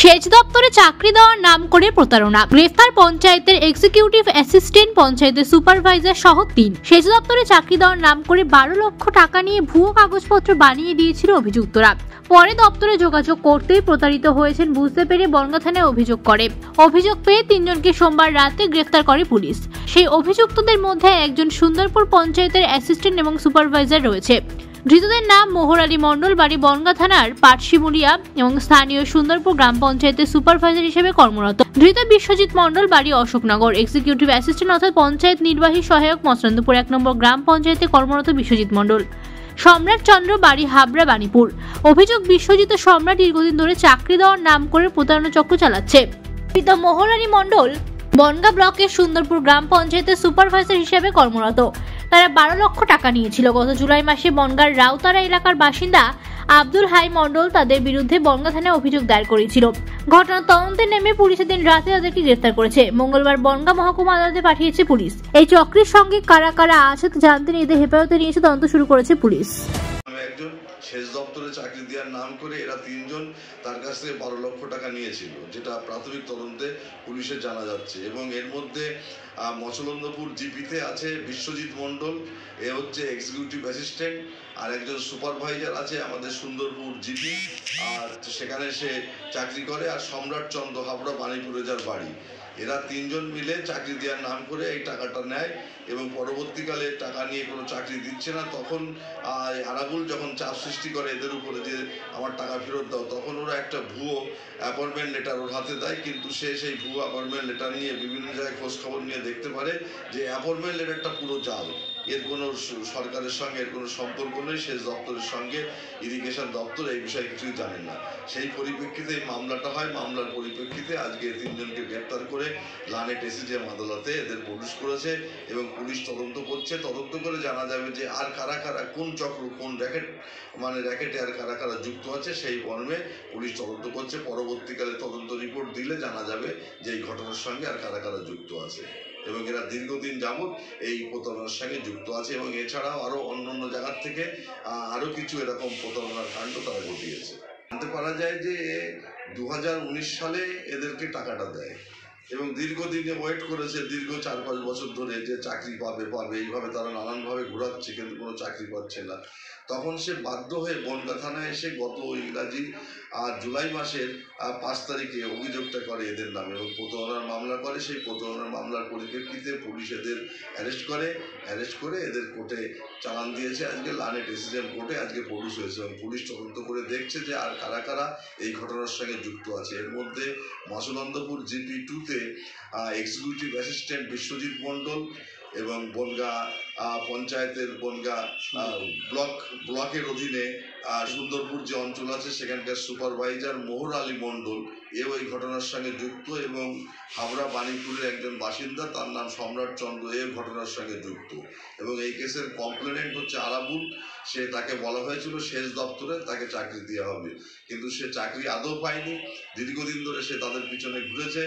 সেচ দপ্তরে চাকরি দেওয়ার নাম করে প্রতারণা, গ্রেফতার পঞ্চায়েতের এক্সিকিউটিভ অ্যাসিস্ট্যান্ট, পঞ্চায়েতের সুপারভাইজার সহ ৩। সেচ দপ্তরে চাকরি দেওয়ার নাম করে ১২ লক্ষ টাকা নিয়ে ভুয়ো কাগজপত্র বানিয়ে দিয়েছিল অভিযুক্তরা। পরে দপ্তরে যোগাযোগ করতেই প্রতারিত হয়েছেন বুঝতে পেরে বনগাঁ থানায় অভিযোগ করে। অভিযোগ পেয়ে ৩ জনকে সোমবার রাতে গ্রেফতার করে পুলিশ। সেই অভিযুক্তদের মধ্যে একজন সুন্দরপুর পঞ্চায়েতের অ্যাসিস্ট্যান্ট এবং সুপারভাইজার রয়েছে। ধৃতদের নাম মোহর আলী মণ্ডল, বাড়ি বনগাঁ থানার পাটশিমুলিয়া এবং স্থানীয় সুন্দরপুর গ্রাম পঞ্চায়েতের সুপারভাইজার হিসেবে কর্মরত। ধৃত বিশ্বজিৎ মণ্ডল, বাড়ি অশোকনগর, এক্সিকিউটিভ অ্যাসিস্ট্যান্ট অর্থাৎ পঞ্চায়েত নির্বাহী সহায়ক, মসলন্দপুর ১ নম্বর গ্রাম পঞ্চায়েতে কর্মরত বিশ্বজিৎ মণ্ডল। সম্রাট চন্দ্র, বাড়ি হাবড়া বাণীপুর। অভিযোগ, বিশ্বজিৎ ও সম্রাট দীর্ঘদিন ধরে চাকরি দেওয়ার নাম করে প্রতারণা চক্র চালাচ্ছে। ধৃত মোহর আলী মণ্ডল বনগাঁ ব্লকের সুন্দরপুর গ্রাম পঞ্চায়েতের সুপারভাইজার হিসেবে কর্মরত। তারা ১২ লক্ষ টাকা নিয়েছিল। গত জুলাই মাসে বনগাঁর রাউতারা এলাকার বাসিন্দা আব্দুল হাই মণ্ডল তাদের বিরুদ্ধে বনগাঁ থানায় অভিযোগ দায়ের করেছিল। ঘটনার তদন্তে নেমে পুলিশ দিন রাতে তাদেরকে গ্রেফতার করেছে। মঙ্গলবার বনগাঁ মহকুমা আদালতে পাঠিয়েছে পুলিশ। এই চক্রের সঙ্গে কারা কারা আছে জানতে এদের হেফাজতে নিয়েছে তদন্ত শুরু করেছে পুলিশ। একজন সেচ দপ্তরে চাকরি দেওয়ার নাম করে এরা ৩ জন তার কাছ থেকে ১২ লক্ষ টাকা নিয়েছিল, যেটা প্রাথমিক তদন্তে পুলিশের জানা যাচ্ছে। এবং এর মধ্যে মচলন্দপুর জিপিতে আছে বিশ্বজিৎ মণ্ডল, এ হচ্ছে এক্সিকিউটিভ অ্যাসিস্ট্যান্ট, আর একজন সুপারভাইজার আছে আমাদের সুন্দরপুর জিপি, আর সেখানে সে চাকরি করে। আর সম্রাট চন্দ্র, হাবড়া বাণীপুরে যার বাড়ি। এরা ৩ জন মিলে চাকরি দেওয়ার নাম করে এই টাকাটা নেয় এবং পরবর্তীকালে টাকা নিয়ে কোনো চাকরি দিচ্ছে না। তখন আরাবুল যখন চাপ সৃষ্টি করে এদের উপরে যে আমার টাকা ফেরত দাও, তখন ওরা একটা ভুয়ো অ্যাপয়েন্টমেন্ট লেটার ওর হাতে দেয়। কিন্তু সে সেই ভুয়ো অ্যাপয়েন্টমেন্ট লেটার নিয়ে বিভিন্ন জায়গায় খোঁজখবর নিয়ে দেখতে পারে যে অ্যাপয়েন্টমেন্ট লেটারটা পুরো জাল। এর কোনো সরকারের সঙ্গে এর কোনো সম্পর্ক নেই, সেচ দপ্তরের সঙ্গে ইরিগেশন দপ্তর এই বিষয়ে কিছুই জানেন না। সেই পরিপ্রেক্ষিতে এই মামলাটা হয়। মামলার পরিপ্রেক্ষিতে আজকে ৩ জনকে গ্রেপ্তার করে লানেট এসিজিএম আদালতে এদের প্রডিউস করেছে এবং পুলিশ তদন্ত করছে। তদন্ত করে জানা যাবে যে আর কারা কারা, কোন চক্র, কোন র্যাকেটে আর কারা কারা যুক্ত আছে, সেই মর্মে পুলিশ তদন্ত করছে। পরবর্তীকালে তদন্ত রিপোর্ট দিলে জানা যাবে যে এই ঘটনার সঙ্গে আর কারা কারা যুক্ত আছে এবং এরা দীর্ঘদিন যাবৎ এই প্রতারণার সঙ্গে যুক্ত আছে। এবং এছাড়াও আরও অন্য জায়গার থেকে আরও কিছু এরকম প্রতারণার কাণ্ড তারা ঘটিয়েছে। জানতে পারা যায় যে ২০১৯ সালে এদেরকে টাকাটা দেয় এবং দীর্ঘদিনে ওয়েট করেছে, দীর্ঘ ৪-৫ বছর ধরে যে চাকরি পাবে এইভাবে তারা নানানভাবে ঘোরাচ্ছে, কিন্তু কোনো চাকরি পাচ্ছে না। তখন সে বাধ্য হয়ে বনগাঁ থানায় এসে গত ইংরাজি জুলাই মাসের ৫ তারিখে অভিযোগটা করে এদের নামে এবং প্রতারণার মামলা করে। সেই প্রতারণার মামলার পরিপ্রেক্ষিতে পুলিশ এদের অ্যারেস্ট করে এদের কোর্টে চালান দিয়েছে। আজকে লানেট এসিজিএম কোর্টে আজকে প্রডিউস হয়েছে এবং পুলিশ তদন্ত করে দেখছে যে আর কারা কারা এই ঘটনার সঙ্গে যুক্ত আছে। এর মধ্যে Machhalandapur GP 2-তে executive assistant Biswajit Mondal এবং বনগাঁ পঞ্চায়েতের বনগাঁ ব্লকের অধীনে সুন্দরপুর যে অঞ্চল আছে সেখানকার সুপারভাইজার মোহর আলী মণ্ডল এও এই ঘটনার সঙ্গে যুক্ত এবং হাবড়া বাণীপুরের একজন বাসিন্দা, তার নাম সম্রাট চন্দ্র, এই ঘটনার সঙ্গে যুক্ত। এবং এই কেসের কমপ্লেনেন্ট হচ্ছে আরাবুল। তাকে বলা হয়েছিল সেচ দপ্তরে তাকে চাকরি দেওয়া হবে, কিন্তু সে চাকরি আদৌ পায়নি। দীর্ঘদিন ধরে সে তাদের পিছনে ঘুরেছে।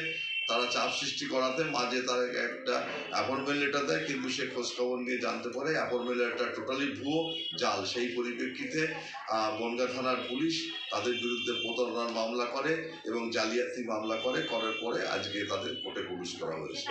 তারা চাপ সৃষ্টি করাতে মাঝে তার একটা অ্যাপয়েন্টমেন্ট লেটার দেয়, কিন্তু সে খোঁজখবর নিয়ে জানতে পারে অ্যাপয়েন্টমেন্ট লেটারটা টোটালি ভুয়ো, জাল। সেই পরিপ্রেক্ষিতে বনগাঁ থানার পুলিশ তাদের বিরুদ্ধে প্রতারণার মামলা করে এবং জালিয়াতি মামলা করার পরে আজকে তাদের কোর্টে প্রডিউস করা হয়েছে।